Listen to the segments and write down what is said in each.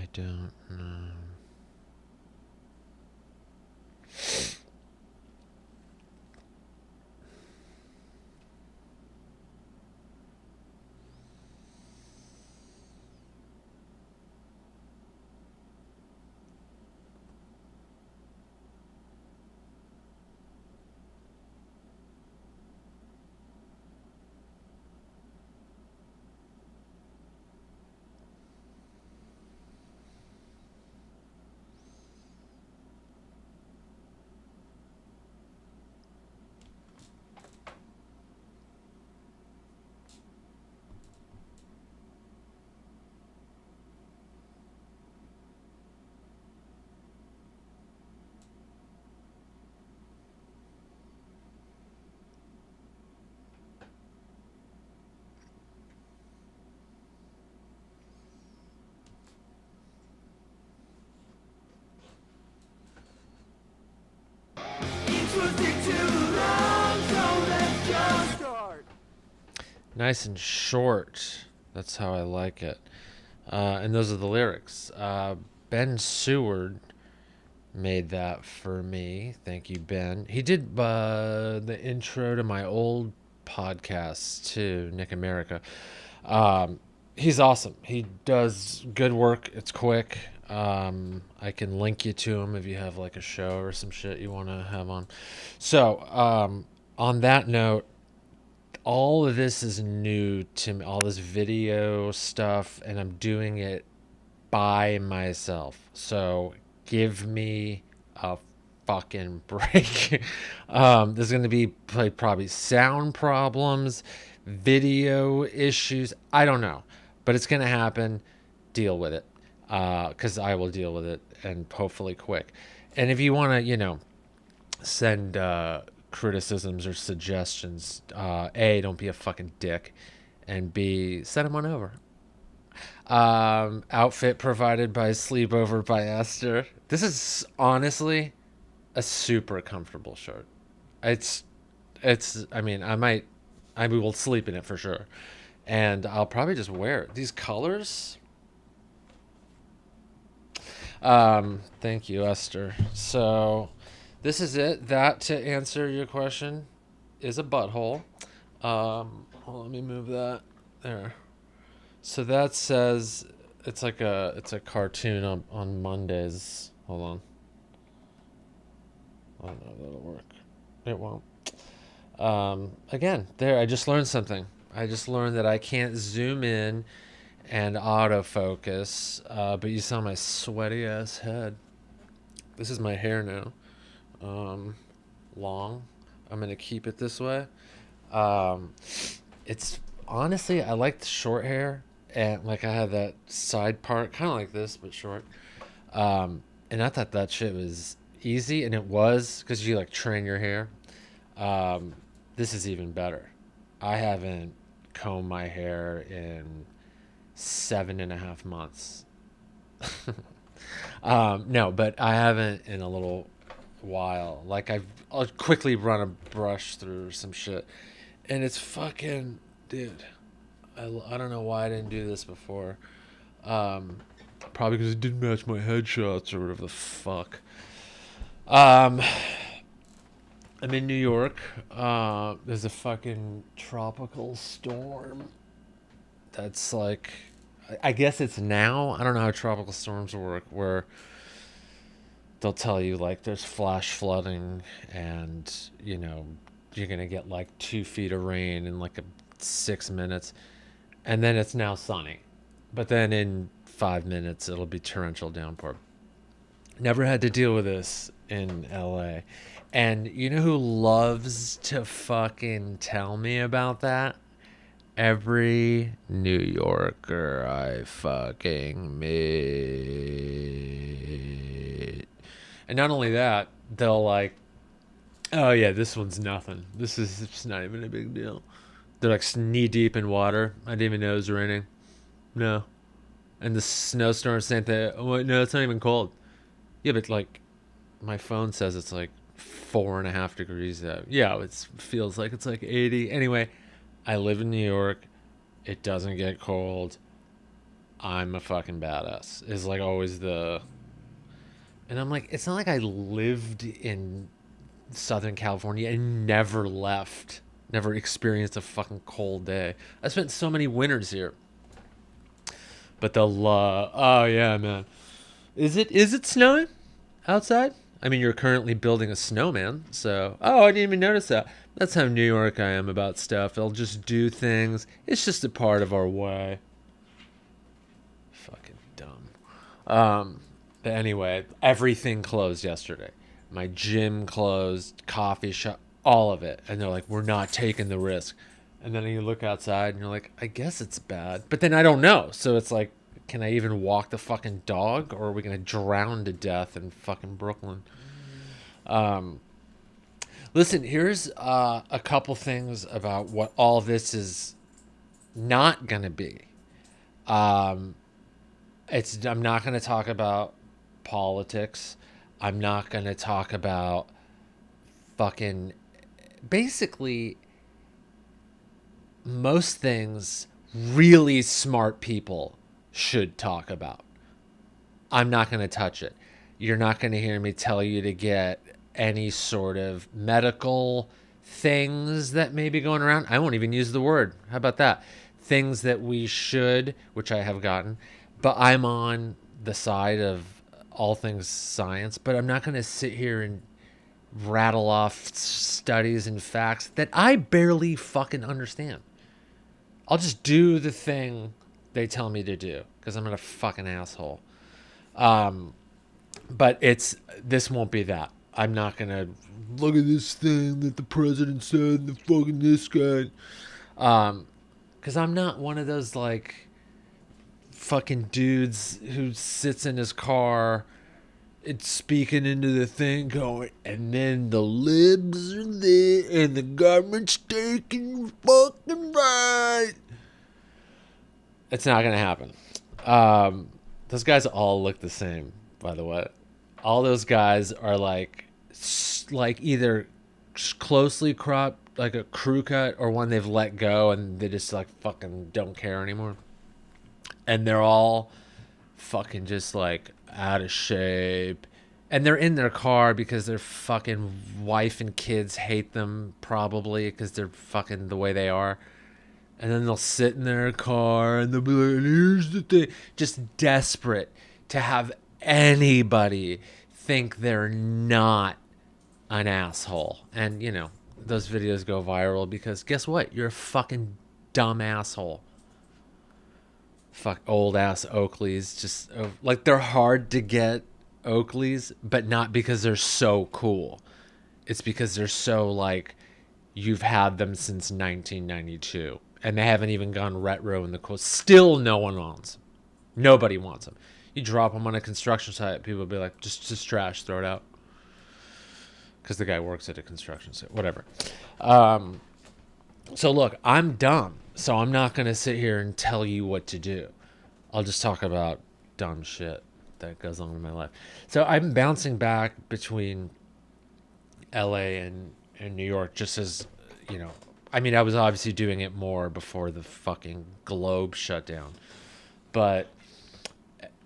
I don't know. Nice and short. That's how I like it. And those are the lyrics. Ben Seward made that for me. Thank you, Ben. He did the intro to my old podcast too, Nick America. He's awesome. He does good work. It's quick. I can link you to him if you have like a show or some shit you want to have on. So, on that note, all of this is new to me, all this video stuff, and I'm doing it by myself. So give me a fucking break. There's going to be probably sound problems, video issues. I don't know, but it's going to happen. Deal with it, because I will deal with it, and hopefully quick. And if you want to, send criticisms or suggestions, A, don't be a fucking dick, and B, send them on over. Outfit provided by Sleepover by Esther. This is honestly a super comfortable shirt. It's I mean, I will sleep in it for sure, and I'll probably just wear it. These colors. Thank you, Esther. So this is it. That, to answer your question, is a butthole. Let me move that there. So that says it's a cartoon on Mondays. Hold on. I don't know if that'll work. It won't. Again, there, I just learned something. I just learned that I can't zoom in and autofocus, but you saw my sweaty ass head. This is my hair now. Long. I'm gonna keep it this way. It's honestly, I like the short hair, and like I have that side part, kind of like this but short. And I thought that shit was easy, and it was, because you like train your hair. This is even better. I haven't combed my hair in 7.5 months. No, but I haven't in a little while. Like I'll quickly run a brush through some shit, and it's fucking, dude. I don't know why I didn't do this before. Probably because it didn't match my headshots or whatever the fuck. I'm in New York. There's a fucking tropical storm. That's like, I guess it's now. I don't know how tropical storms work, where they'll tell you like there's flash flooding, and you're gonna get like 2 feet of rain in like 6 minutes, and then it's now sunny, but then in 5 minutes it'll be torrential downpour. Never had to deal with this in LA. And you know who loves to fucking tell me about that? Every New Yorker I fucking meet. And not only that, they'll like, oh yeah, this one's nothing. This is just not even a big deal. They're like knee deep in water. I didn't even know it was raining. No. And the snowstorm, same thing. Oh, no, it's not even cold. Yeah, but like, my phone says it's like 4.5 degrees out. Yeah, it feels like it's like 80. Anyway, I live in New York. It doesn't get cold. I'm a fucking badass is like always the, and I'm like, it's not like I lived in Southern California and never left, never experienced a fucking cold day. I spent so many winters here. But oh yeah, man. Is it snowing outside? I mean, you're currently building a snowman, so I didn't even notice that. That's how New York I am about stuff. I'll just do things. It's just a part of our way. Fucking dumb. But anyway, everything closed yesterday. My gym closed, coffee shop, all of it. And they're like, we're not taking the risk. And then you look outside and you're like, I guess it's bad. But then I don't know. So it's like, can I even walk the fucking dog? Or are we going to drown to death in fucking Brooklyn? Listen, here's a couple things about what all this is not going to be. I'm not going to talk about politics. I'm not going to talk about fucking basically most things really smart people should talk about. I'm not going to touch it. You're not going to hear me tell you to get any sort of medical things that may be going around. I won't even use the word. How about that? Things that we should, which I have gotten, but I'm on the side of all things science, but I'm not going to sit here and rattle off studies and facts that I barely fucking understand. I'll just do the thing they tell me to do because I'm not a fucking asshole. But this won't be that. I'm not going to look at this thing that the president said and the fucking this guy. Because I'm not one of those like fucking dudes who sits in his car it's speaking into the thing going, and then the libs are there and the government's taking fucking right. It's not gonna happen. Those guys all look the same, by the way. All those guys are like either closely cropped, like a crew cut, or one they've let go and they just like fucking don't care anymore. And they're all fucking just like out of shape. And they're in their car because their fucking wife and kids hate them probably because they're fucking the way they are. And then they'll sit in their car and they'll be like, here's the thing. Just desperate to have anybody think they're not an asshole. And, you know, those videos go viral because guess what? You're a fucking dumb asshole. Fuck old ass Oakleys. Just like they're hard to get Oakleys, but not because they're so cool. It's because they're so like you've had them since 1992. And they haven't even gone retro in the cool. Still no one wants them. Nobody wants them. You drop them on a construction site, people will be like, just trash, throw it out. Because the guy works at a construction site, whatever. So look, I'm dumb. So I'm not going to sit here and tell you what to do. I'll just talk about dumb shit that goes on in my life. So I'm bouncing back between LA and New York just as, you know, I mean, I was obviously doing it more before the fucking globe shut down. But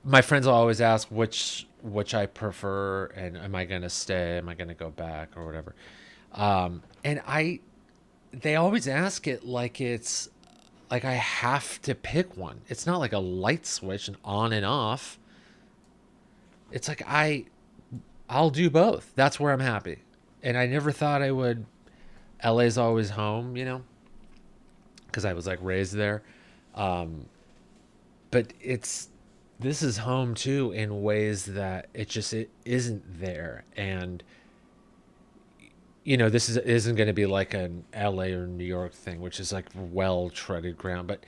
my friends will always ask which I prefer and am I going to stay? Am I going to go back or whatever? And they always ask it like it's like I have to pick one. It's not like a light switch and on and off. It's like I'll do both. That's where I'm happy. And I never thought I would. LA's always home, you know, because I was like raised there. But this is home too in ways that it isn't there. And, you know, this isn't going to be like an LA or New York thing, which is like well treaded ground, but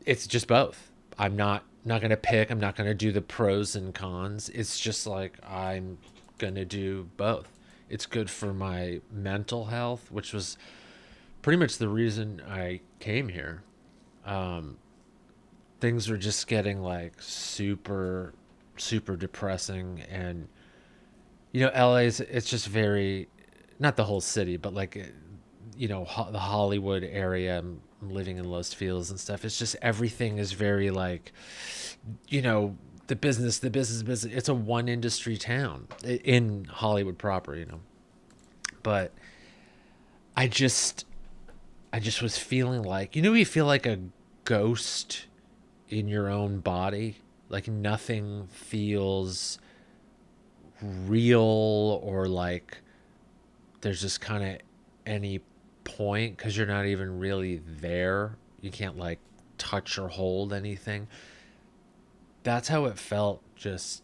it's just both. I'm not going to pick. I'm not going to do the pros and cons. It's just like I'm going to do both. It's good for my mental health, which was pretty much the reason I came here. Things were just getting like super, super depressing. And, you know, it's just very, not the whole city, but like, you know, the Hollywood area, I'm living in Los Feliz and stuff. It's just everything is very like, the business. It's a one industry town in Hollywood proper, But I just, I just was feeling like, you feel like a ghost in your own body, like nothing feels real or like there's just kind of any point because you're not even really there. You can't like touch or hold anything. That's how it felt just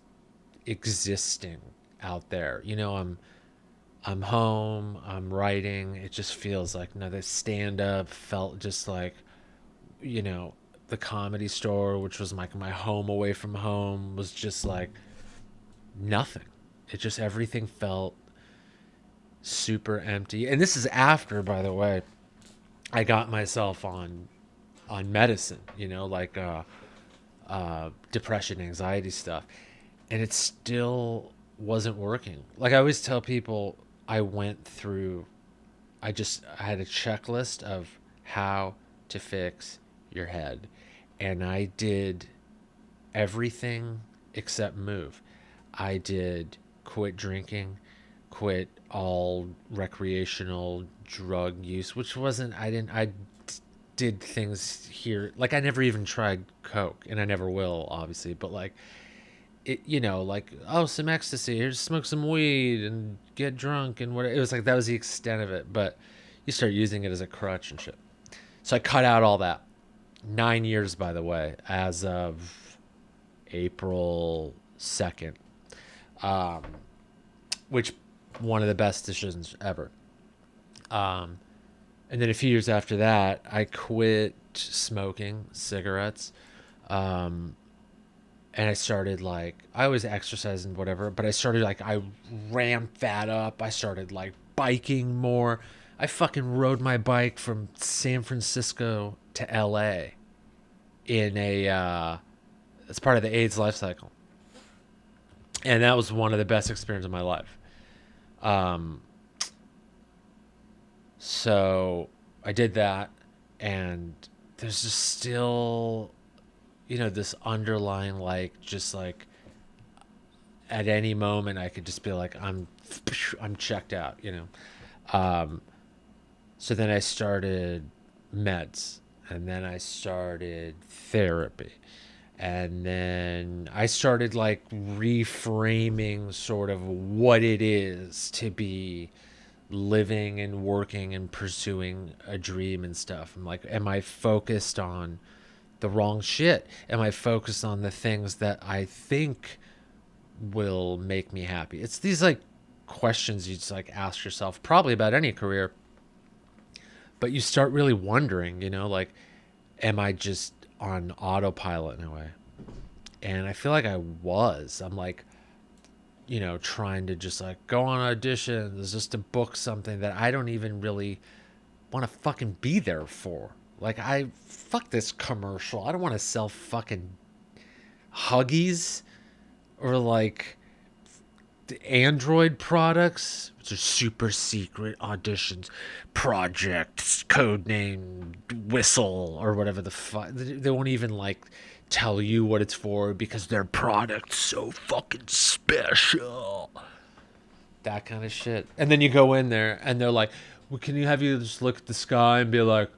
existing out there. I'm home, I'm writing. It just feels like the stand up felt just like, you know, the Comedy Store, which was like my home away from home, was just like nothing. It just everything felt super empty. And this is after, by the way, I got myself on medicine, like depression, anxiety stuff, and it still wasn't working. Like I always tell people, I went through. I had a checklist of how to fix your head, and I did everything except move. I did quit drinking, quit all recreational drug use, which wasn't, I did things here. Like I never even tried coke and I never will, obviously, but like it, like, oh, some ecstasy, here's smoke some weed and get drunk and what it was like, that was the extent of it. But you start using it as a crutch and shit. So I cut out all that. 9 years, by the way, as of April 2nd, which one of the best decisions ever. And then a few years after that, I quit smoking cigarettes. And I started like, I was exercising, whatever, but I started like, I ramped that up. I started like biking more. I fucking rode my bike from San Francisco to LA in as part of the AIDS life cycle. And that was one of the best experiences of my life. So I did that, and there's just still, this underlying, like, just like at any moment I could just be like, I'm checked out, So then I started meds, and then I started therapy. And then I started like reframing sort of what it is to be living and working and pursuing a dream and stuff. I'm like, am I focused on the wrong shit? Am I focused on the things that I think will make me happy? It's these like questions you just like ask yourself probably about any career, but you start really wondering, like, am I just on autopilot in a way? And I feel like I was. I'm like, trying to just like go on auditions just to book something that I don't even really want to fucking be there for. Like, fuck this commercial. I don't want to sell fucking Huggies or like the Android products, which are super secret auditions, projects, code name, whistle, or whatever the fuck. They won't even like tell you what it's for because their product's so fucking special. That kind of shit. And then you go in there and they're like, well, can you have you just look at the sky and be like,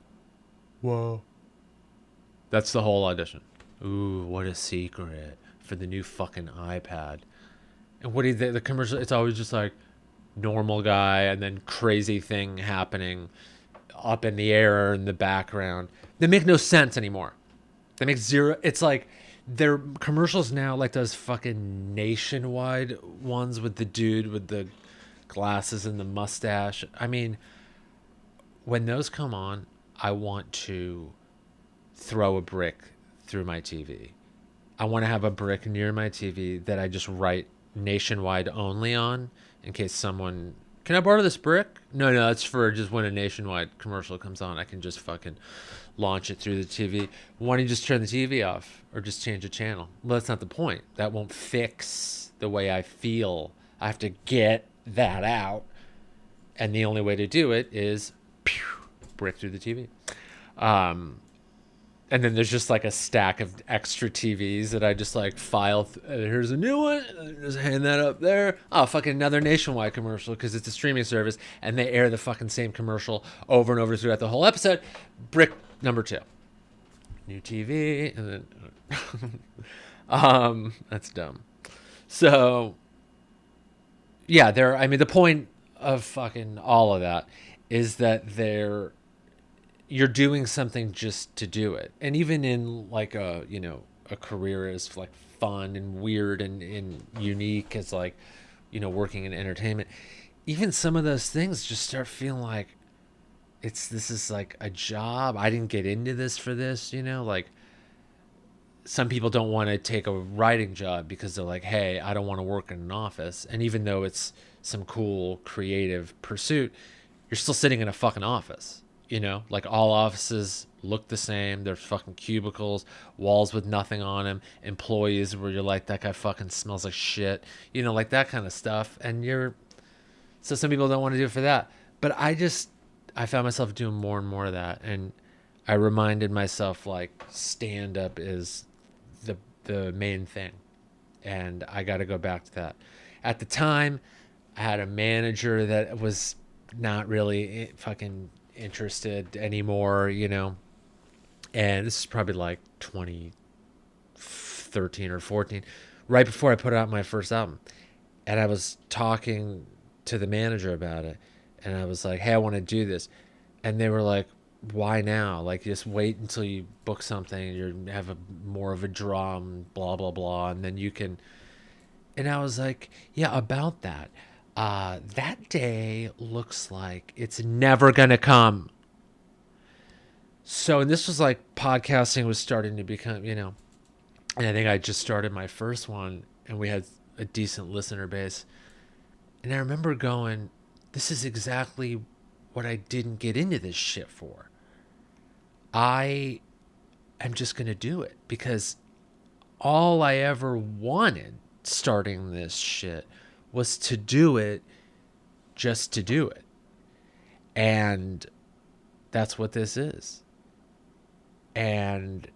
whoa. That's the whole audition. Ooh, what a secret for the new fucking iPad. And what do the commercial? It's always just like normal guy and then crazy thing happening up in the air in the background. They make no sense anymore. They make zero. It's like their commercials now, like those fucking Nationwide ones with the dude with the glasses and the mustache. I mean, when those come on, I want to throw a brick through my TV. I want to have a brick near my TV that I just write Nationwide only on in case someone, can I borrow this brick? No, that's for just when a Nationwide commercial comes on, I can just fucking launch it through the TV. Why don't you just turn the TV off or just change a channel? Well, that's not the point. That won't fix the way I feel. I have to get that out. And the only way to do it is brick through the TV. And then there's just like a stack of extra TVs that I just like file. Here's a new one. Just hand that up there. Oh, fucking another Nationwide commercial because it's a streaming service and they air the fucking same commercial over and over throughout the whole episode. Brick number 2. New TV. And then, that's dumb. So, yeah, I mean, the point of fucking all of that is that you're doing something just to do it. And even in like a career as like fun and weird and unique as like, working in entertainment, even some of those things just start feeling like this is like a job. I didn't get into this for this, like some people don't want to take a writing job because they're like, hey, I don't want to work in an office. And even though it's some cool creative pursuit, you're still sitting in a fucking office. Like all offices look the same. They're fucking cubicles, walls with nothing on them, employees where you're like, that guy fucking smells like shit, like that kind of stuff. And so some people don't want to do it for that. But I found myself doing more and more of that. And I reminded myself like stand up is the main thing. And I got to go back to that. At the time, I had a manager that was not really fucking interested anymore, and this is probably like 2013 or 14, right before I put out my first album. And I was talking to the manager about it, and I was like, hey, I want to do this. And they were like, why now? Like, just wait until you book something, you have more of a drum, blah blah blah, and then you can. And I was like, yeah, about that. That day looks like it's never gonna come. So, and this was like podcasting was starting to become, and I think I just started my first one and we had a decent listener base. And I remember going, this is exactly what I didn't get into this shit for. I am just going to do it because all I ever wanted starting this shit was to do it just to do it. And that's what this is. And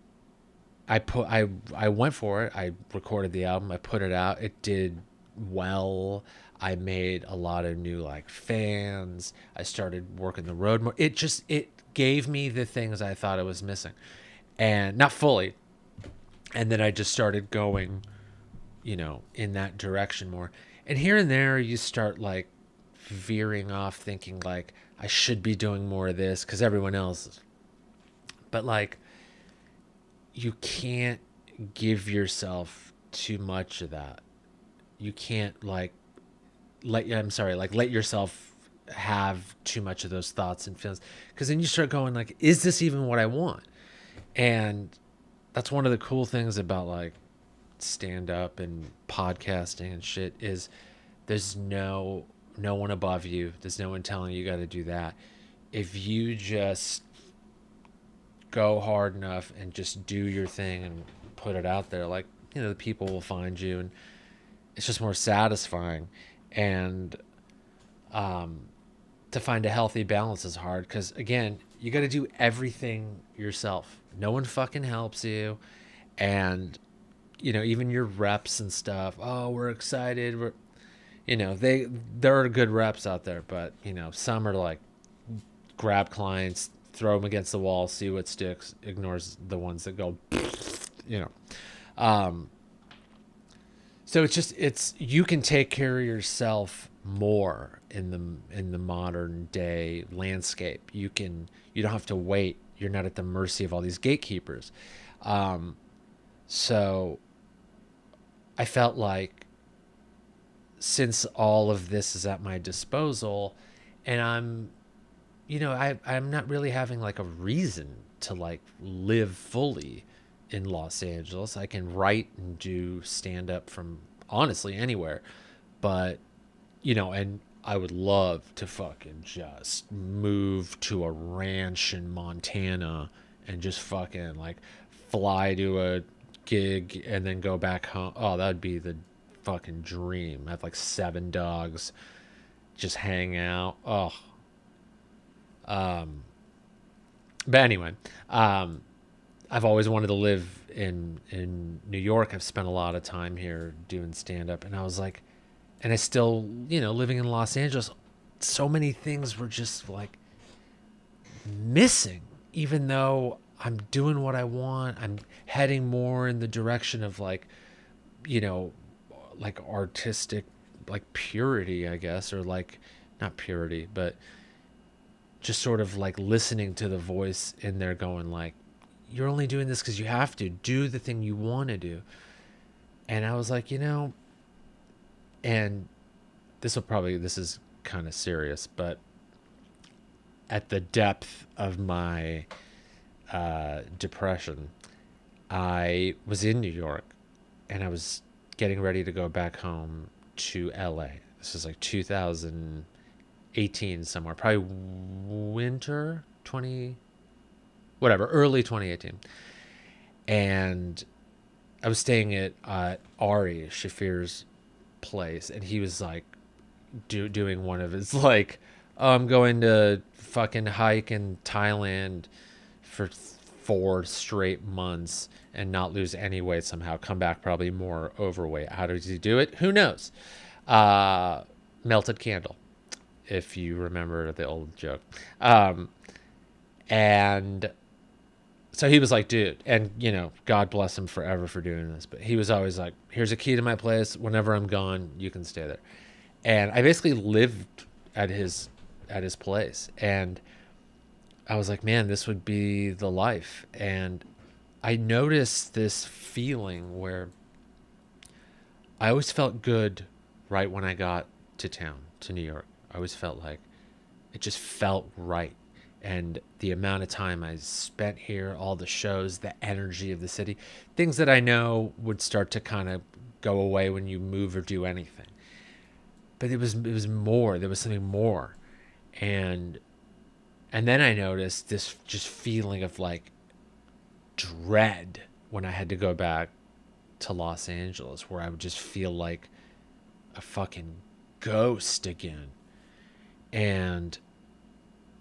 I went for it. I recorded the album. I put it out. It did well. I made a lot of new like fans. I started working the road more. It gave me the things I thought it was missing, and not fully. And then I just started going, in that direction more. And here and there, you start like veering off, thinking like I should be doing more of this because everyone else is. But like, you can't give yourself too much of that. You can't like let yourself have too much of those thoughts and feelings, because then you start going like, is this even what I want? And that's one of the cool things about like stand up and podcasting and shit is there's no one above you. There's no one telling you got to do that. If you just go hard enough and just do your thing and put it out there, like, the people will find you, and it's just more satisfying. And to find a healthy balance is hard because, again, you got to do everything yourself. No one fucking helps you. And, even your reps and stuff, oh, we're excited. There are good reps out there, but, some are like grab clients, throw them against the wall, see what sticks, ignores the ones that go, so it's you can take care of yourself more in the modern day landscape. You don't have to wait. You're not at the mercy of all these gatekeepers. So I felt like since all of this is at my disposal, and I'm not really having like a reason to like live fully in Los Angeles. I can write and do stand up from honestly anywhere, but and I would love to fucking just move to a ranch in Montana and just fucking like fly to a gig and then go back home. Oh, that'd be the fucking dream. I have like 7 dogs, just hang out. Oh, But anyway, um, I've always wanted to live in New York. I've spent a lot of time here doing stand up, and I was like, and I still, living in Los Angeles, so many things were just like missing, even though I'm doing what I want. I'm heading more in the direction of like, you know, like artistic, like purity, I guess, or like not purity, but just sort of like listening to the voice in there going like, you're only doing this because you have to do the thing you want to do. And I was like, and this is kind of serious, but at the depth of my depression, I was in New York and I was getting ready to go back home to LA. This is like 2018 somewhere, probably winter 20, whatever, early 2018. And I was staying at Ari Shafir's place, and he was like doing one of his like, oh, I'm going to fucking hike in Thailand for 4 straight months and not lose any weight somehow. Come back probably more overweight. How does he do it? Who knows? Melted candle, if you remember the old joke. And so he was like, dude, and God bless him forever for doing this, but he was always like, here's a key to my place. Whenever I'm gone, you can stay there. And I basically lived at his place, and I was like, man, this would be the life. And I noticed this feeling where I always felt good right when I got to town, to New York. I always felt like it just felt right. And the amount of time I spent here, all the shows, the energy of the city, things that I know would start to kind of go away when you move or do anything. But it was more. There was something more. And then I noticed this just feeling of like dread when I had to go back to Los Angeles, where I would just feel like a fucking ghost again. And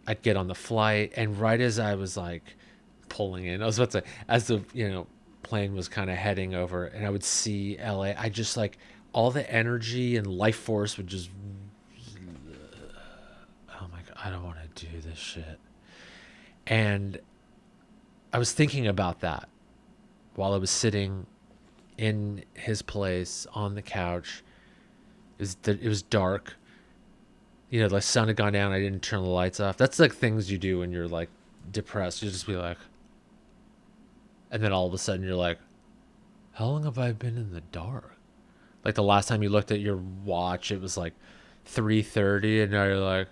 I'd get on the flight, and right as I was like pulling in, I was about to, as the plane was kind of heading over, and I would see LA, I just like all the energy and life force would just, oh my God, I don't want to do this shit. And I was thinking about that while I was sitting in his place on the couch. It was dark. The sun had gone down. I didn't turn the lights off. That's like things you do when you're like depressed. You just be like, and then all of a sudden you're like, how long have I been in the dark? Like the last time you looked at your watch, it was like 3:30, and now you're like,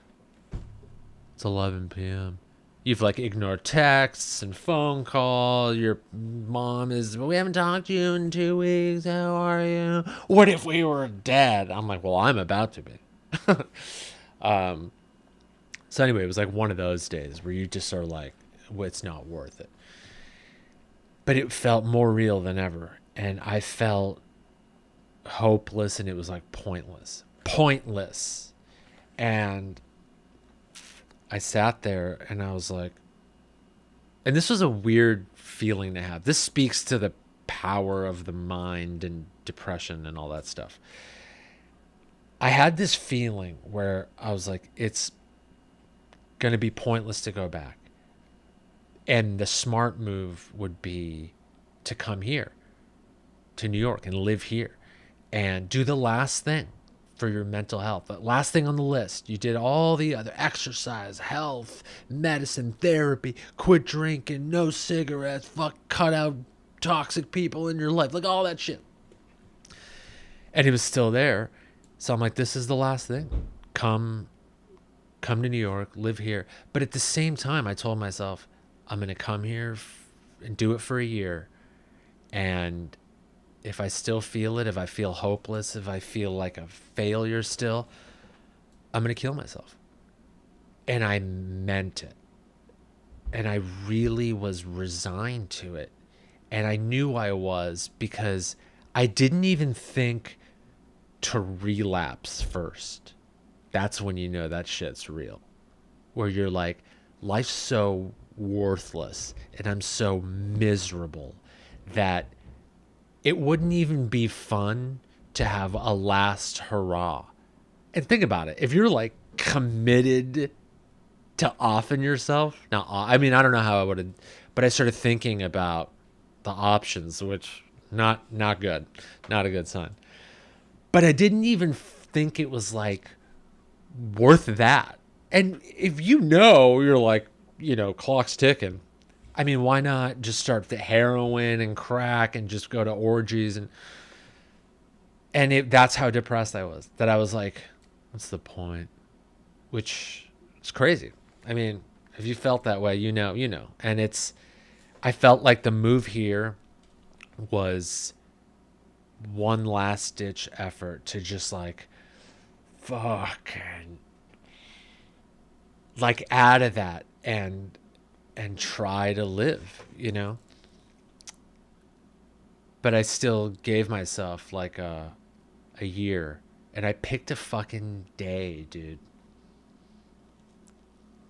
it's 11 p.m. You've like ignored texts and phone call. Your mom is, we haven't talked to you in 2 weeks. How are you? What if we were dead? I'm like, well, I'm about to be. So anyway, it was like one of those days where you just are like, well, it's not worth it. But it felt more real than ever. And I felt hopeless, and it was like pointless. And I sat there and I was like, and this was a weird feeling to have. This speaks to the power of the mind and depression and all that stuff. I had this feeling where I was like, it's going to be pointless to go back. And the smart move would be to come here to New York and live here and do the last thing for your mental health. The last thing on the list. You did all the other exercise, health, medicine, therapy, quit drinking, no cigarettes, cut out toxic people in your life, like all that shit. And he was still there. So I'm like, this is the last thing. Come to New York, live here. But at the same time, I told myself, I'm going to come here and do it for a year. And if I still feel it, if I feel hopeless, if I feel like a failure still, I'm going to kill myself. And I meant it. And I really was resigned to it. And I knew I was, because I didn't even think to relapse first. That's when you know that shit's real. Where you're like, life's so worthless and I'm so miserable that it wouldn't even be fun to have a last hurrah. And think about it. If you're like committed to offing yourself, now, I mean, I don't know how I would have, but I started thinking about the options, which not good, not a good sign. But I didn't even think it was like worth that. And if you're like, clock's ticking. I mean, why not just start the heroin and crack and just go to orgies that's how depressed I was. That I was like, what's the point? Which is crazy. I mean, if you felt that way, you know. And I felt like the move here was one last ditch effort to just like fucking like out of that and try to live. But I still gave myself like a year, and I picked a fucking day, dude.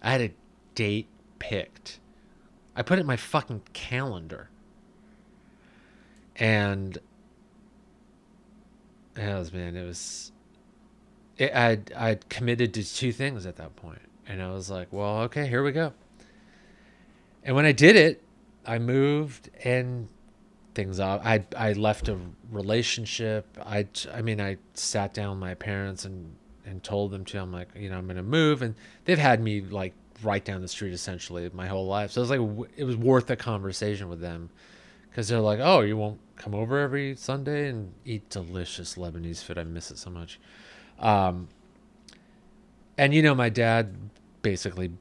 I had a date picked. I put it in my fucking calendar. And I'd committed to two things at that point. And I was like, well, okay, here we go. And when I did it, I moved and things off. I left a relationship. I sat down with my parents and told them I'm like, I'm going to move. And they've had me like right down the street essentially my whole life. So it was like, it was worth a conversation with them, because they're like, oh, you won't come over every Sunday and eat delicious Lebanese food? I miss it so much. And my dad basically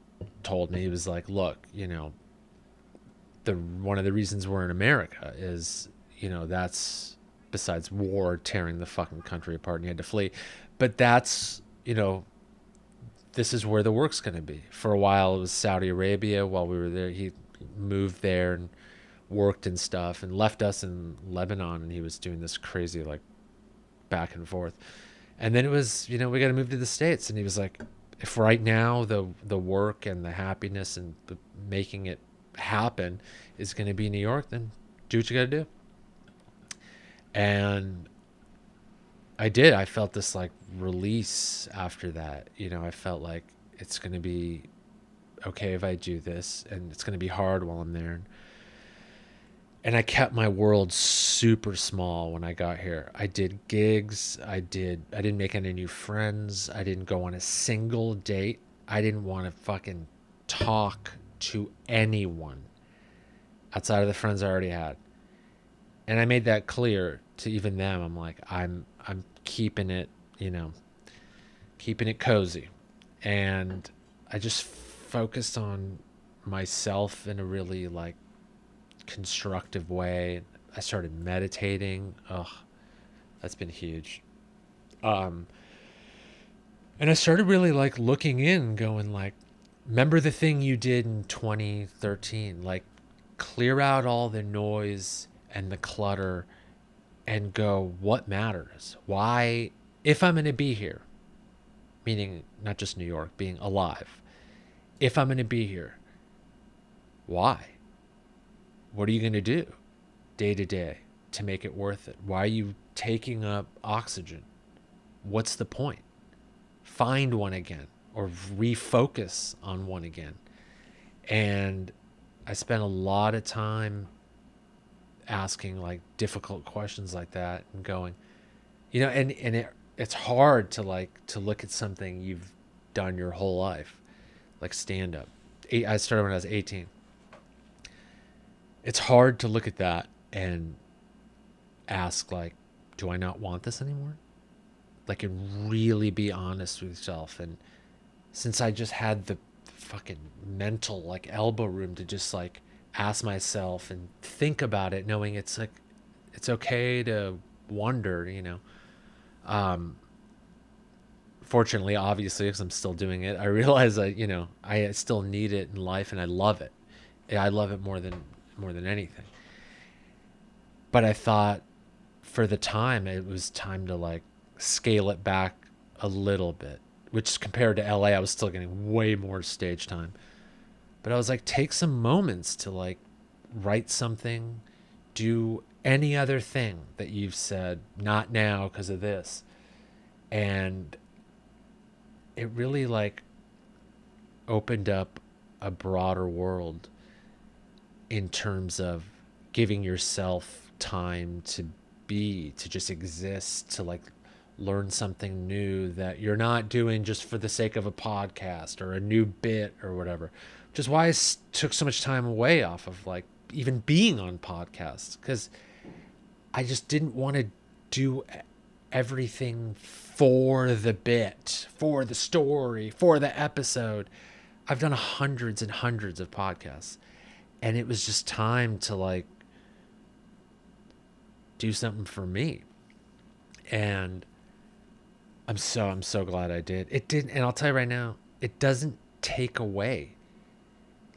told me, he was like, look, one of the reasons we're in America is, that's besides war tearing the fucking country apart and you had to flee. But that's, this is where the work's going to be. For a while, it was Saudi Arabia. While we were there, he moved there and worked and stuff and left us in Lebanon. And he was doing this crazy, like, back and forth. And then it was, we got to move to the States. And he was like, if right now the work and the happiness and the making it happen is going to be New York, then do what you got to do. And I did. I felt this like release after that. I felt like it's going to be okay if I do this, and it's going to be hard while I'm there. And I kept my world super small when I got here. I did gigs. I didn't make any new friends. I didn't go on a single date. I didn't want to fucking talk to anyone outside of the friends I already had. And I made that clear to even them. I'm like, I'm keeping it, keeping it cozy. And I just focused on myself in a really like constructive way. I started meditating. That's been huge. And I started really like looking in, going like, remember the thing you did in 2013, like clear out all the noise and the clutter and go, what matters? Why, if I'm going to be here, meaning not just New York, being alive, if I'm going to be here, why? What are you going to do day to day to make it worth it? Why are you taking up oxygen? What's the point? Find one again, or refocus on one again. And I spent a lot of time asking like difficult questions like that and going, it's hard to look at something you've done your whole life, like stand up. I started when I was 18. It's hard to look at that and ask like, do I not want this anymore? Like, and really be honest with yourself. And since I just had the fucking mental like elbow room to just like ask myself and think about it, knowing it's like, it's okay to wonder, fortunately, obviously, because I'm still doing it, I realize I still need it in life, and I love it. I love it more than anything. But I thought for the time, it was time to like scale it back a little bit, which compared to LA, I was still getting way more stage time. But I was like, take some moments to like write something, do any other thing that you've said, not now because of this. And it really like opened up a broader world in terms of giving yourself time to be, to just exist, to like learn something new that you're not doing just for the sake of a podcast or a new bit or whatever. Which is why I took so much time away off of like even being on podcasts, because I just didn't want to do everything for the bit, for the story, for the episode. I've done hundreds and hundreds of podcasts, and it was just time to like do something for me. And I'm so glad I did. It didn't, and I'll tell you right now, it doesn't take away.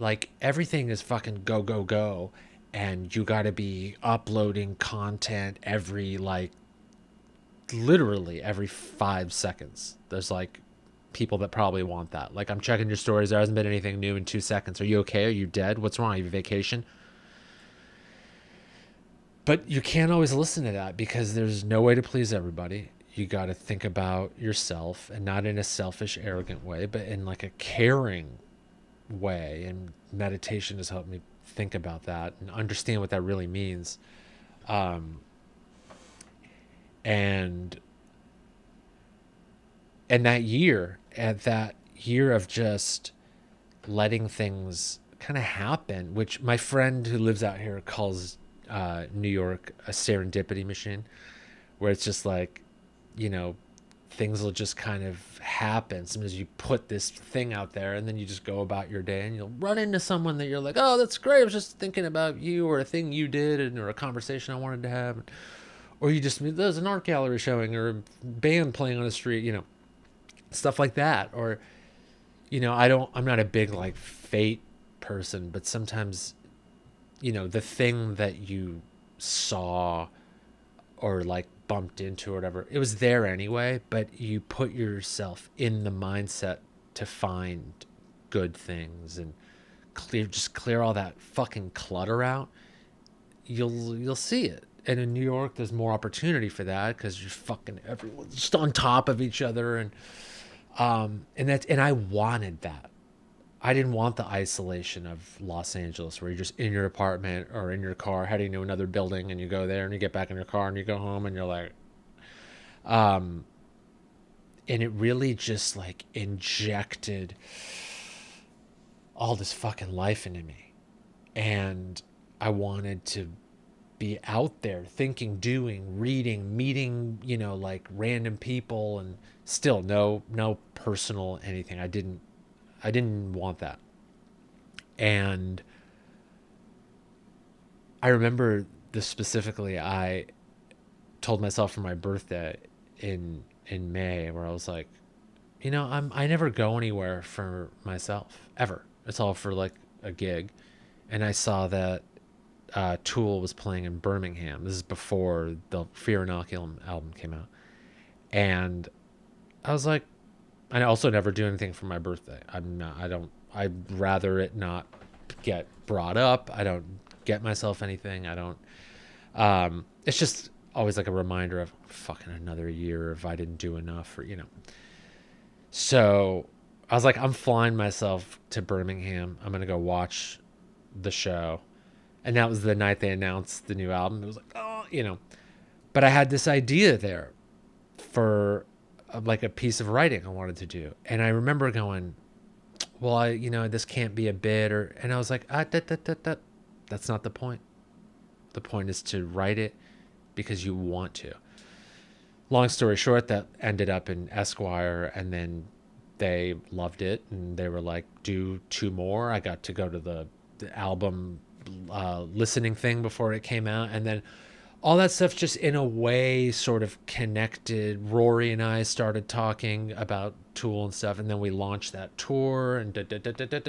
Like everything is fucking go go go, and you got to be uploading content every like literally every 5 seconds. There's like people that probably want that. Like, I'm checking your stories. There hasn't been anything new in 2 seconds. Are you okay? Are you dead? What's wrong? Are you vacation? But you can't always listen to that because there's no way to please everybody. You got to think about yourself, and not in a selfish, arrogant way, but in like a caring way. And meditation has helped me think about that and understand what that really means. And that year, at that year of just letting things kind of happen, which my friend who lives out here calls New York a serendipity machine, where it's just like, you know, things will just kind of happen. Sometimes you put this thing out there and then you just go about your day and you'll run into someone that you're like, oh, that's great. I was just thinking about you, or a thing you did, or a conversation I wanted to have. Or you just, there's an art gallery showing, or a band playing on the street, you know, stuff like that. Or, you know, I'm not a big like fate person, but sometimes, you know, the thing that you saw or like bumped into or whatever, it was there anyway, but you put yourself in the mindset to find good things and clear all that fucking clutter out. You'll see it. And in New York, there's more opportunity for that because you're fucking everyone's just on top of each other, and I wanted that. I didn't want the isolation of Los Angeles where you're just in your apartment or in your car heading to another building, and you go there and you get back in your car and you go home and you're like, and it really just like injected all this fucking life into me. And I wanted to be out there thinking, doing, reading, meeting, you know, like random people, and still no personal anything. I didn't want that. And I remember this specifically. I told myself for my birthday in May, where I was like, you know, I never go anywhere for myself ever. It's all for like a gig. And I saw that Tool was playing in Birmingham. This is before the Fear Inoculum album came out. And I was like, I also never do anything for my birthday. I'd rather it not get brought up. I don't get myself anything. I don't, it's just always like a reminder of fucking another year if I didn't do enough, or, you know. So I was like, I'm flying myself to Birmingham. I'm going to go watch the show. And that was the night they announced the new album. It was like, oh, you know. But I had this idea there for like a piece of writing I wanted to do. And I remember going, well, you know, this can't be a bit. And I was like, that's not the point. The point is to write it because you want to. Long story short, that ended up in Esquire, and then they loved it. And they were like, do 2 more. I got to go to the album listening thing before it came out, and then all that stuff just in a way sort of connected. Rory and I started talking about Tool and stuff, and then we launched that tour, and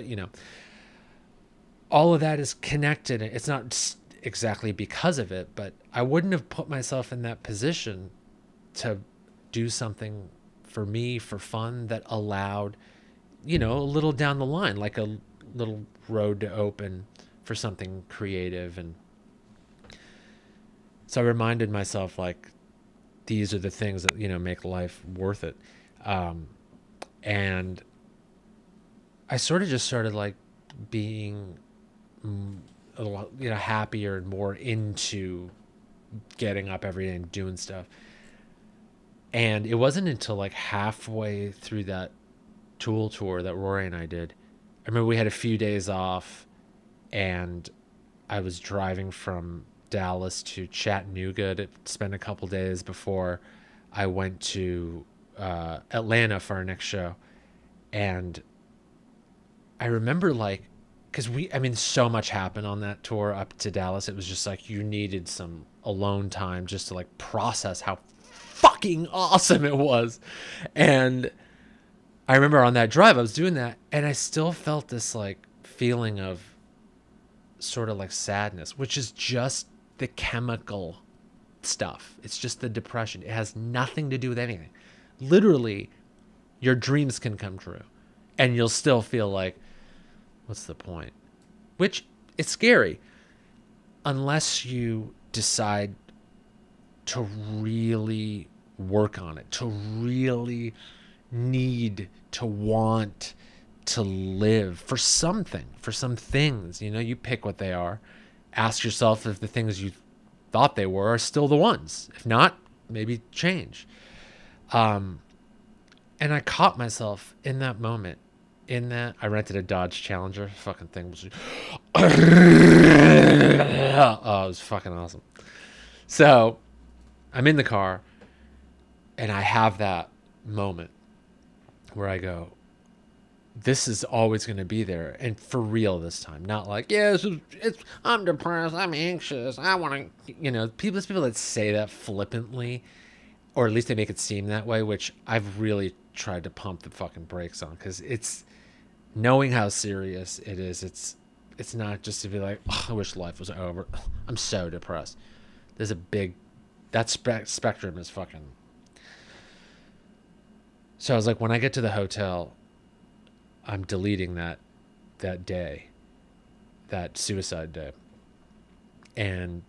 you know, all of that is connected. It's not exactly because of it, but I wouldn't have put myself in that position to do something for me for fun that allowed, you know, a little down the line, like a little road to open for something creative. And so I reminded myself, like, these are the things that, make life worth it. Um, and I sort of just started like being a little, happier and more into getting up every day and doing stuff. And it wasn't until like halfway through that Tool tour that Rory and I did. I remember we had a few days off, and I was driving from Dallas to Chattanooga to spend a couple days before I went to Atlanta for our next show. And I remember, like, because so much happened on that tour up to Dallas. It was just like you needed some alone time just to like process how fucking awesome it was. And I remember on that drive, I was doing that, and I still felt this like feeling of sort of like sadness, which is just the chemical stuff. It's just the depression. It has nothing to do with anything. Literally, your dreams can come true, and you'll still feel like, what's the point? Which it's scary unless you decide to really work on it, to really need to want to live for something, for some things. You pick what they are. Ask yourself if the things you thought they were are still the ones. If not, maybe change. And I caught myself in that moment. In that, I rented a Dodge Challenger. Fucking thing was oh, it was fucking awesome. So I'm in the car, and I have that moment where I go, this is always going to be there, and for real this time. Not like, yeah, I'm depressed, I'm anxious, I want to, there's people that say that flippantly, or at least they make it seem that way, which I've really tried to pump the fucking brakes on, because it's knowing how serious it is. It's not just to be like, oh, I wish life was over. I'm so depressed. There's a big, that spectrum is fucking. So I was like, when I get to the hotel, I'm deleting that day, that suicide day. And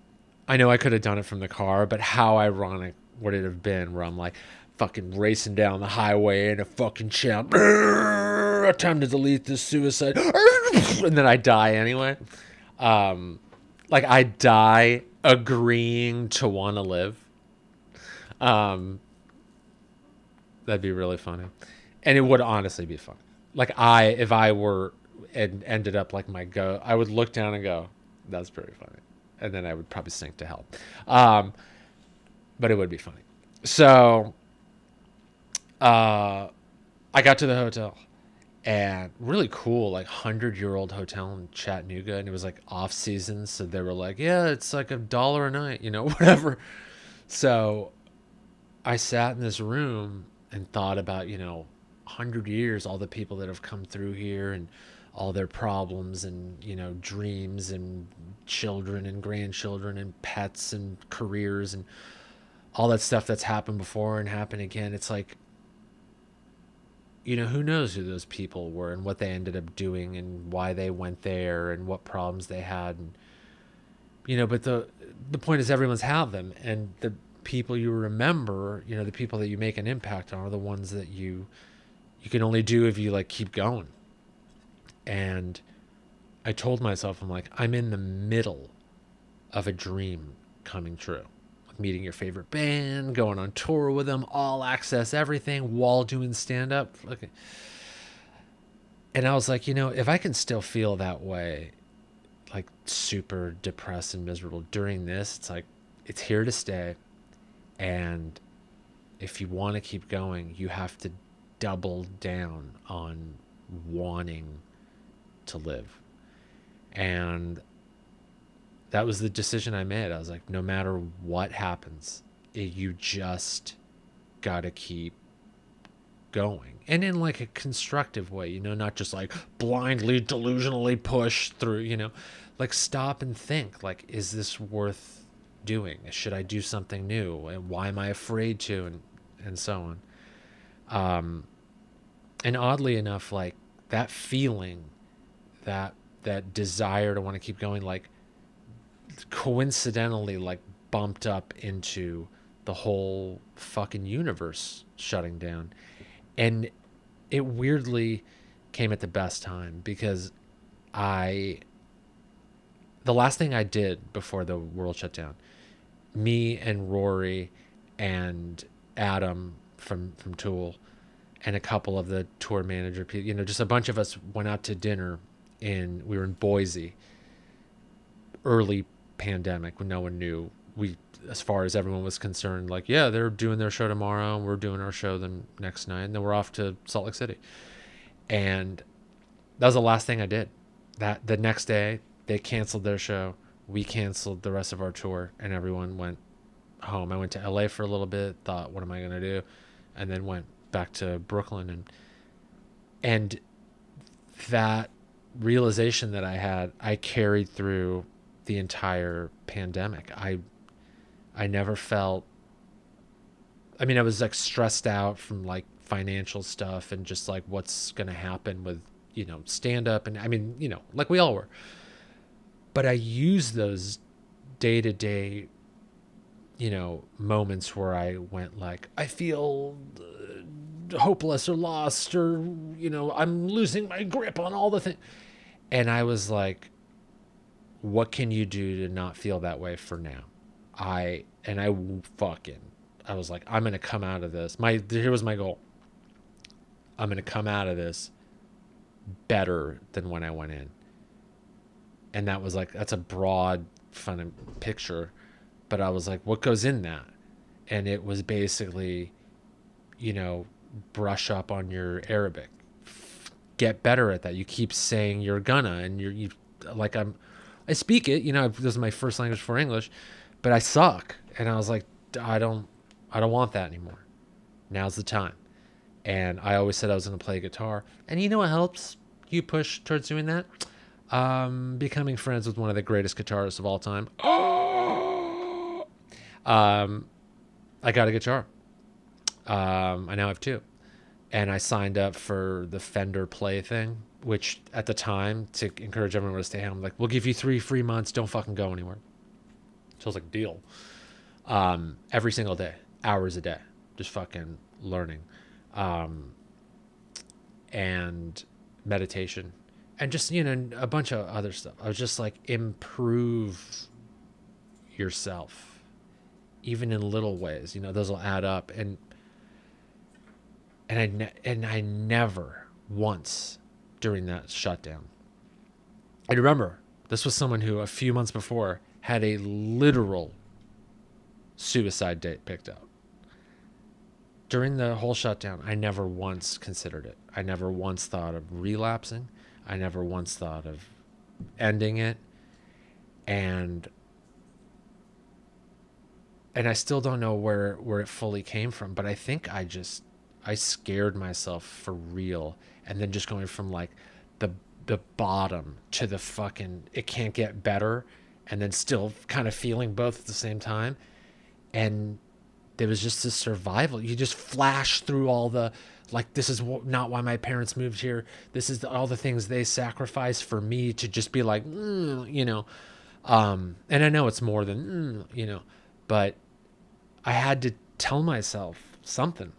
I know I could have done it from the car, but how ironic would it have been where I'm like fucking racing down the highway in a fucking shout, time to delete this suicide, and then I die anyway. Like I die agreeing to want to live. That'd be really funny. And it would honestly be fun. Like if I were and ended up like my go, I would look down and go, that's pretty funny. And then I would probably sink to hell. But it would be funny. So I got to the hotel, and really cool, like 100-year-old hotel in Chattanooga. And it was like off season. So they were like, yeah, it's like $1 a night, whatever. So I sat in this room and thought about, 100 years, all the people that have come through here and all their problems and, dreams and children and grandchildren and pets and careers and all that stuff that's happened before and happened again. It's like, who knows who those people were and what they ended up doing and why they went there and what problems they had. And, but the point is everyone's had them, and the people you remember, the people that you make an impact on are the ones that you can only do if you like keep going. And I told myself, I'm like, I'm in the middle of a dream coming true. Like meeting your favorite band, going on tour with them, all access everything while doing stand up. Okay. And I was like, if I can still feel that way, like super depressed and miserable during this, it's like, it's here to stay. And if you want to keep going, you have to double down on wanting to live. And that was the decision I made. I was like, no matter what happens, you just gotta keep going, and in like a constructive way, not just like blindly delusionally push through, like stop and think, like, is this worth doing? Should I do something new? And why am I afraid to? And so on. And oddly enough, like that feeling that that desire to want to keep going, like coincidentally, like bumped up into the whole fucking universe shutting down. And it weirdly came at the best time because I the last thing I did before the world shut down, me and Rory and Adam from Tool and a couple of the tour manager people, just a bunch of us went out to dinner we were in Boise, early pandemic when no one knew. We, as far as everyone was concerned, like, yeah, they're doing their show tomorrow and we're doing our show the next night, and then we're off to Salt Lake City. And that was the last thing I did. That the next day they canceled their show, we canceled the rest of our tour, and everyone went home. I went to LA for a little bit, thought, what am I going to do? And then went back to Brooklyn. And that realization that I had, I carried through the entire pandemic. I never felt, I mean, I was like stressed out from like financial stuff and just like what's going to happen with, stand up. And I mean, like we all were. But I used those day to day, moments where I went like, I feel hopeless or lost, or, I'm losing my grip on all the things. And I was like, what can you do to not feel that way for now? I was like, I'm going to come out of this. Here was my goal. I'm going to come out of this better than when I went in. And that was like, that's a broad, fun picture. But I was like, what goes in that? And it was basically, brush up on your Arabic. Get better at that. You keep saying you're gonna, and I speak it, this is my first language for English, but I suck. And I was like, I don't want that anymore. Now's the time. And I always said I was going to play guitar. And you know what helps you push towards doing that? Becoming friends with one of the greatest guitarists of all time. I got a guitar. I now have two. And I signed up for the Fender Play thing, which at the time, to encourage everyone to stay home, like, we'll give you 3 free months. Don't fucking go anywhere. So I was like, deal. Every single day, hours a day, just fucking learning. And meditation. And just, a bunch of other stuff. I was just like, improve yourself, even in little ways. Those will add up. And I never once during that shutdown. I remember this was someone who a few months before had a literal suicide date picked out. During the whole shutdown, I never once considered it. I never once thought of relapsing. I never once thought of ending it. And I still don't know where it fully came from, but I think I scared myself for real. And then just going from like the bottom to the fucking, it can't get better, and then still kind of feeling both at the same time. And there was just this survival. You just flash through all the, like, this is not why my parents moved here. This is all the things they sacrificed for me to just be like, and I know it's more than, but I had to tell myself something,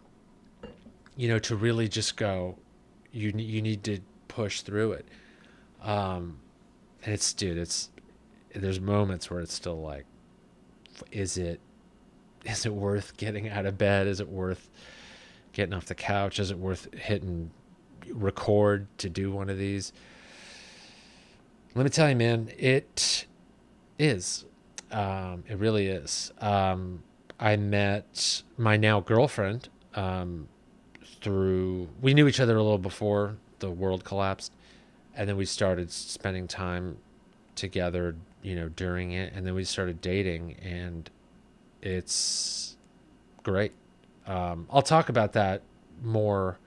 to really just go, you need to push through it. And there's moments where it's still like, is it worth getting out of bed? Is it worth getting off the couch? Is it worth hitting record to do one of these? Let me tell you, man, it is. It really is. I met my now girlfriend we knew each other a little before the world collapsed, and then we started spending time together, during it, and then we started dating, and it's great. I'll talk about that more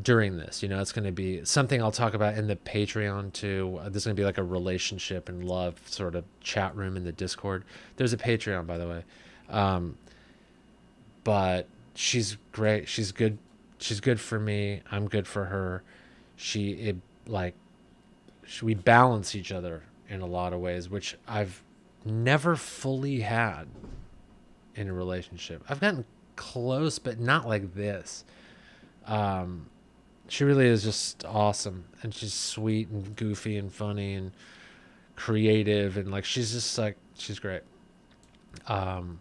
during this. It's going to be something I'll talk about in the Patreon too. This is going to be like a relationship and love sort of chat room in the Discord. There's a Patreon, by the way. But she's great. She's good. She's good for me. I'm good for her. we balance each other in a lot of ways, which I've never fully had in a relationship. I've gotten close, but not like this. She really is just awesome, and she's sweet and goofy and funny and creative, and like she's great. Um,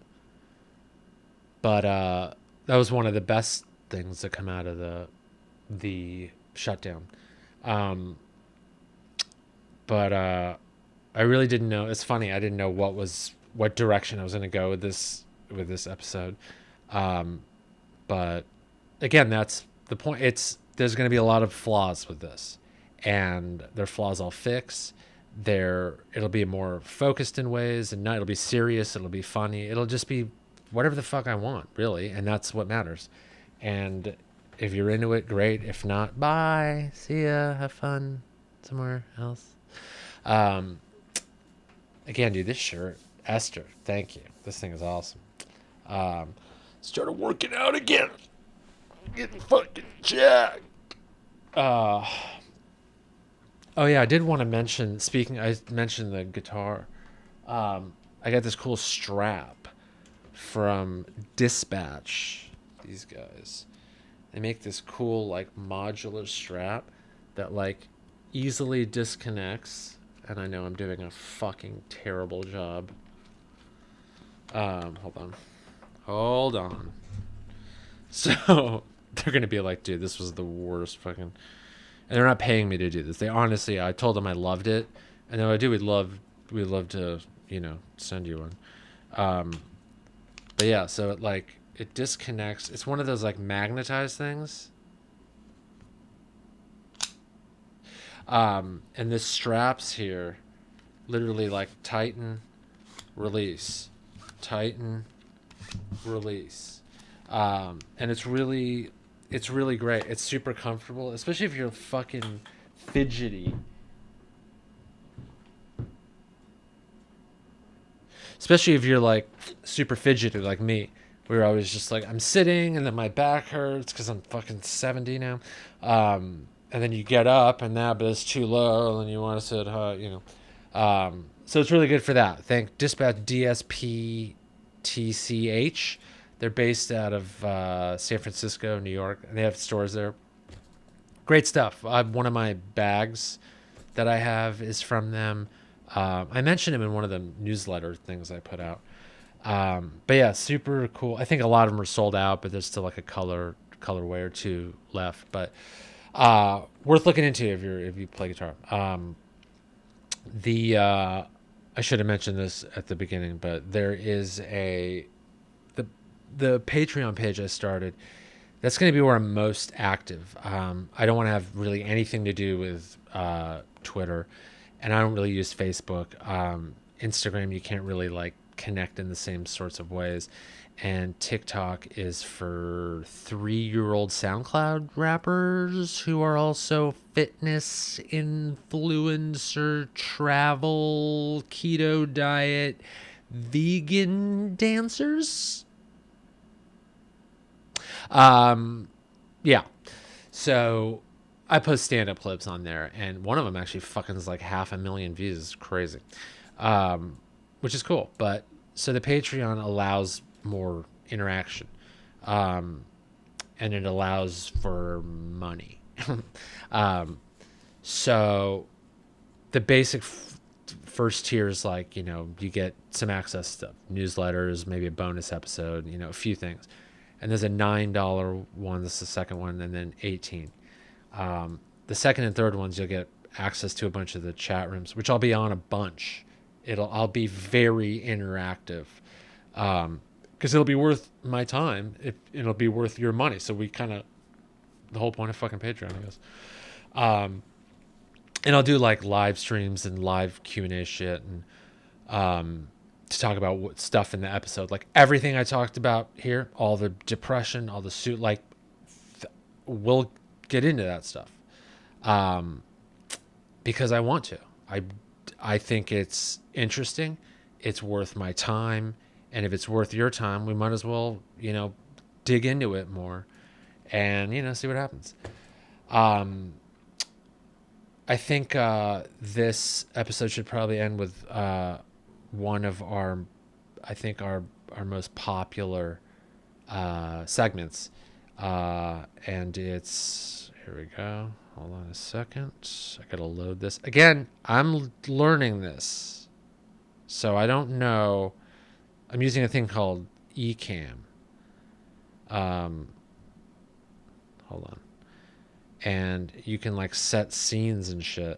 but that was one of the best things that come out of the shutdown. Um, but I really didn't know. It's funny. I didn't know what direction I was going to go with this episode. Um, but again, that's the point. There's going to be a lot of flaws with this, and their flaws I'll fix. It'll be more focused in ways, and not it'll be serious. It'll be funny. It'll just be whatever the fuck I want, really, and that's what matters. And if you're into it, great. If not, bye. See ya. Have fun somewhere else. Um, Again, dude, this shirt, Esther, thank you. This thing is awesome. Started working out again. Getting fucking jacked. Oh yeah, I did want to mention, I mentioned the guitar. I got this cool strap from Dispatch. These guys. They make this cool, like, modular strap that, like, easily disconnects. And I know I'm doing a fucking terrible job. Hold on. So they're gonna be like, dude, this was the worst fucking. And they're not paying me to do this. They honestly, I told them I loved it, and though I do, we'd love to, send you one. But yeah, so it disconnects. It's one of those like magnetized things. And the straps here literally like tighten, release, tighten, release. And it's really great. It's super comfortable, especially if you're fucking fidgety. Especially if you're like super fidgety like me. We're always just like, I'm sitting and then my back hurts because I'm fucking 70 now. And then you get up and but it's too low and you want to sit high, So it's really good for that. Thank Dispatch, DSPTCH. They're based out of San Francisco, New York, and they have stores there. Great stuff. One of my bags that I have is from them. I mentioned them in one of the newsletter things I put out. But yeah, super cool. I think a lot of them are sold out, but there's still like a colorway or two left. But worth looking into if you play guitar. I should have mentioned this at the beginning, but there is the Patreon page I started. That's going to be where I'm most active. I don't want to have really anything to do with Twitter, and I don't really use Facebook. Instagram, you can't really like connect in the same sorts of ways. And TikTok is for 3-year-old SoundCloud rappers who are also fitness influencer, travel, keto diet, vegan dancers. Yeah. So I post stand-up clips on there, and one of them actually fucking is like 500,000 views. It's crazy. Which is cool. But so the Patreon allows more interaction, and it allows for money. So the basic first tier is like, you get some access stuff, newsletters, maybe a bonus episode, a few things. And there's a $9 one. This is the second one, and then 18. The second and third ones, you'll get access to a bunch of the chat rooms, which I'll be on a bunch. I'll be very interactive, because it'll be worth my time. It'll be worth your money. So the whole point of fucking Patreon, I guess. And I'll do like live streams and live Q&A shit, and to talk about what stuff in the episode, like everything I talked about here, all the depression, all the suit, like we'll get into that stuff, because I want to. I think it's interesting. It's worth my time. And if it's worth your time, we might as well, dig into it more and, see what happens. I I think this episode should probably end with one of our, I think our most popular segments, and it's here we go. Hold on a second. I gotta load this again. I'm learning this, so I don't know. I'm using a thing called Ecamm. Hold on. And you can like set scenes and shit.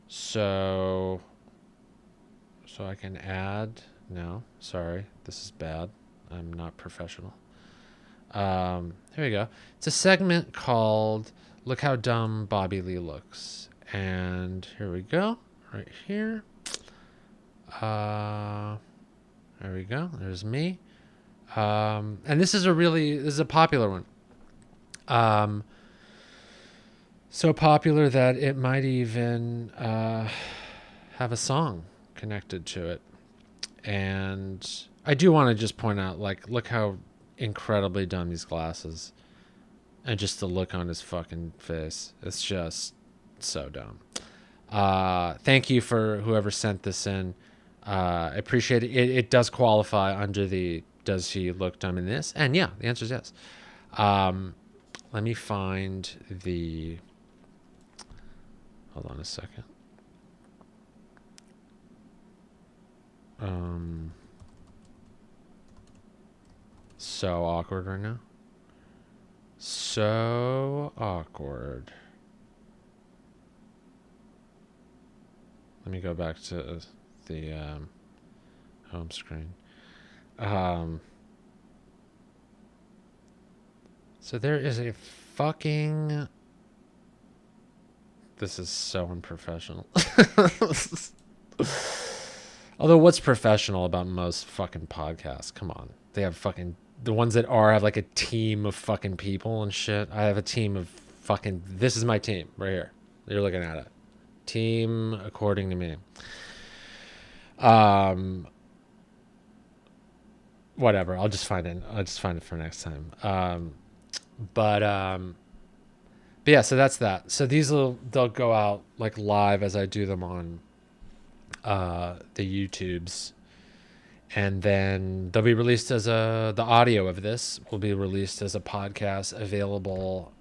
So I can add. No, sorry, this is bad. I'm not professional. Here we go. It's a segment called "Look How Dumb Bobby Lee Looks," and here we go, right here. There we go. There's me. And this is a popular one. So popular that it might even have a song connected to it. And I do want to just point out, like, look how incredibly dumb these glasses, and just the look on his fucking face. It's just so dumb. Thank you for whoever sent this in. I appreciate it. It does qualify under the does he look dumb in this? And yeah, the answer is yes. Let me find the. Hold on a second. So awkward right now. So awkward. Let me go back to the home screen. So there is a fucking. This is so unprofessional. Although, what's professional about most fucking podcasts? Come on. They have fucking. The ones that have like a team of fucking people and shit. I have a team of fucking. This is my team right here. You're looking at it. Team according to me. Whatever. I'll just find it for next time. But yeah, so that's that. So they'll go out like live as I do them on the YouTubes, and then they'll be released as the audio of this will be released as a podcast, available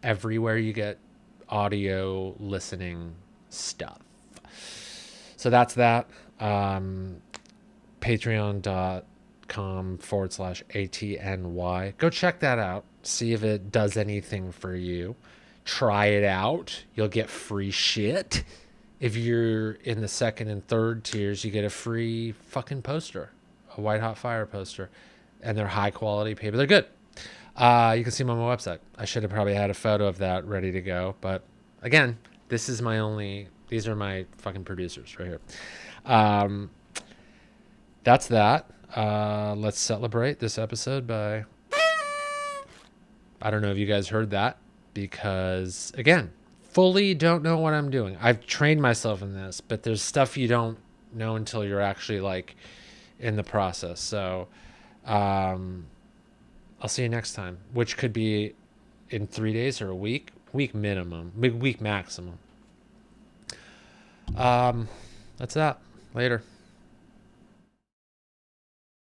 everywhere you get audio listening stuff. So that's that. Patreon.com/ATNY. Go check that out. See if it does anything for you. Try it out. You'll get free shit. If you're in the second and third tiers, you get a free fucking poster, a White Hot Fire poster, and they're high quality paper. They're good. You can see them on my website. I should have probably had a photo of that ready to go, but again, these are my fucking producers right here. That's that. Let's celebrate this episode by. I don't know if you guys heard that, because again, fully don't know what I'm doing. I've trained myself in this, but there's stuff you don't know until you're actually like in the process. So I'll see you next time, which could be in 3 days or a week minimum, week maximum. That's that. Later.